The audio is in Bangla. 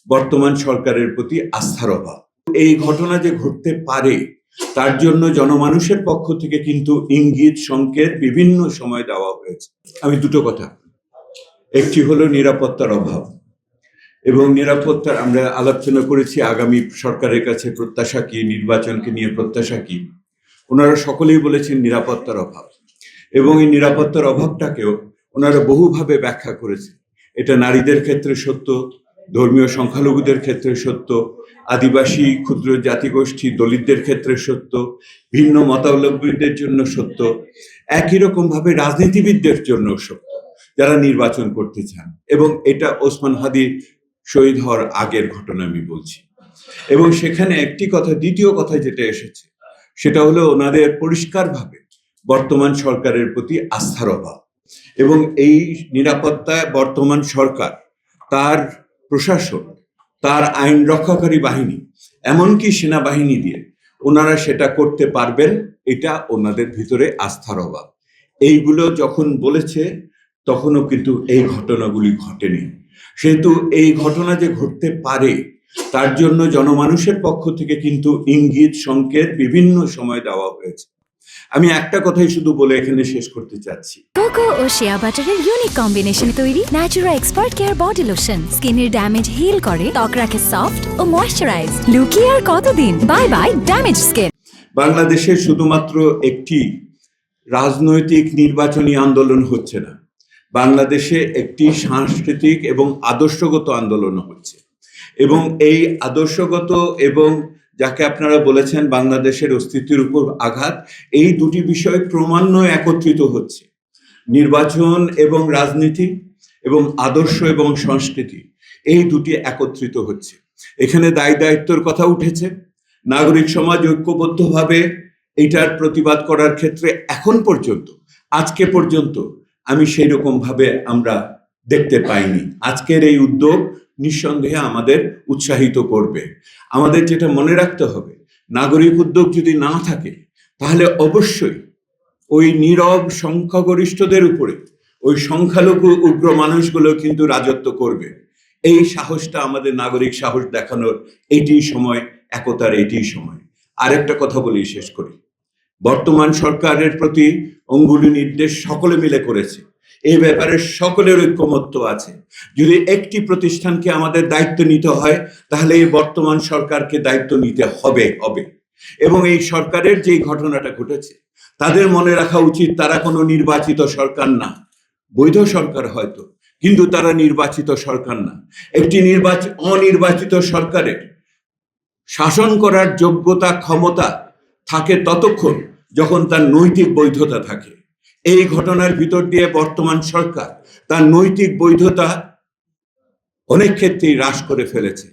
বর্তমান সরকারের প্রতি আস্থার অভাব। এই ঘটনা যে ঘটতে পারে তার জন্য জনমানুষের পক্ষ থেকে কিন্তু ইঙ্গিত সংকেত বিভিন্ন সময় দেওয়া হয়েছে। আমি দুটো কথা, একটি হলো নিরাপত্তার অভাব, এবং নিরাপত্তার আমরা আলোচনা করেছি আগামী সরকারের কাছে প্রত্যাশা কি, নির্বাচনকে নিয়ে প্রত্যাশা কি। ওনারা সকলেই বলেছেন নিরাপত্তার অভাব, এবং এই নিরাপত্তার অভাবটাকেও ওনারা বহুভাবে ব্যাখ্যা করেছে। এটা নারীদের ক্ষেত্রে সত্য, ধর্মীয় সংখ্যালঘুদের ক্ষেত্রে সত্য, আদিবাসী ক্ষুদ্র জাতিগোষ্ঠী দলিতদের ক্ষেত্রে সত্য, ভিন্ন মতাবলম্বীদের জন্য সত্য, একই রকম ভাবে রাজনীতিবিদদের জন্য সত্য যারা নির্বাচন করতে চান। এবং এটা ওসমান হাদি শহীদ হওয়ার আগের ঘটনা আমি বলছি। এবং সেখানে একটি কথা, দ্বিতীয় কথা যেটা এসেছে সেটা হলো ওনাদের পরিষ্কারভাবে বর্তমান সরকারের প্রতি আস্থার অভাব, এবং এই নিরাপত্তায় বর্তমান সরকার, তার প্রশাসন, তার আইন রক্ষাকারী বাহিনী, এমনকি সেনাবাহিনী দিয়ে ওনারা সেটা করতে পারবেন, এটা ওনাদের ভিতরে আস্থার অভাব। এইগুলো যখন বলেছে তখনও কিন্তু এই ঘটনাগুলি ঘটেনি। সেহেতু এই ঘটনা যে ঘটতে পারে তার জন্য জনমানুষের পক্ষ থেকে কিন্তু ইঙ্গিত সংকেত বিভিন্ন সময় দেওয়া হয়েছে। আমি একটা কথাই শুধু বলে এখানে শেষ করতে চাচ্ছি। কোকো ও শিয়া বাটারের ইউনিক কম্বিনেশনে তৈরি Natura expert care body lotion স্কিনের ড্যামেজ হিল করে, ত্বক রাখে সফট ও ময়েশ্চারাইজ। লুকিয়ে আর কতদিন, বাই বাই ড্যামেজ স্কিন। বাংলাদেশে শুধুমাত্র একটি রাজনৈতিক নির্বাচনী আন্দোলন হচ্ছে না, বাংলাদেশে একটি সাংস্কৃতিক এবং আদর্শগত আন্দোলন হচ্ছে। এবং এই আদর্শগত এবং যাকে আপনারা বলেছেন বাংলাদেশের অস্তিত্বের উপর আঘাত, এই দুটি বিষয় ক্রমান্বয়ে একত্রিত হচ্ছে। নির্বাচন এবং রাজনীতি এবং আদর্শ এবং সংস্কৃতি, এই দুটি একত্রিত হচ্ছে। এখানে দায় দায়িত্বের কথা উঠেছে। নাগরিক সমাজ ঐক্যবদ্ধভাবে এটার প্রতিবাদ করার ক্ষেত্রে এখন পর্যন্ত, আজকে পর্যন্ত আমি সেই রকম ভাবে আমরা দেখতে পাইনি। আজকের এই উদ্যোগ নিঃসন্দেহে আমাদের উৎসাহিত করবে। আমাদের যেটা মনে রাখতে হবে, নাগরিক উদ্যোগ যদি না থাকে তাহলে অবশ্যই ওই নীরব সংখ্যাগরিষ্ঠদের উপরে ওই সংখ্যালঘু উগ্র মানুষগুলো কিন্তু রাজত্ব করবে। এই সাহসটা আমাদের, নাগরিক সাহস দেখানোর এটি সময়, একতার এটি সময়। আরেকটা কথা বলি, শেষ করি। বর্তমান সরকারের প্রতি অঙ্গুলি নির্দেশ সকলে মিলে করেছে, এই ব্যাপারে সকলের ঐক্যমত্য আছে। যদি একটি প্রতিষ্ঠানকে আমাদের দায়িত্ব নিতে হয় তাহলে এই বর্তমান সরকারকে দায়িত্ব নিতে হবে। এবং এই সরকারের যে ঘটনাটা ঘটেছে তাদের মনে রাখা উচিত, তারা কোনো নির্বাচিত সরকার না, বৈধ সরকার হয়তো, কিন্তু তারা নির্বাচিত সরকার না। একটি অনির্বাচিত সরকারের শাসন করার যোগ্যতা, ক্ষমতা থাকে ততক্ষণ যখন তার নৈতিক বৈধতা থাকে। এই ঘটনার ভিতর দিয়ে বর্তমান সরকার তার নৈতিক বৈধতা অনেক ক্ষেত্রেই হ্রাস করে ফেলেছে।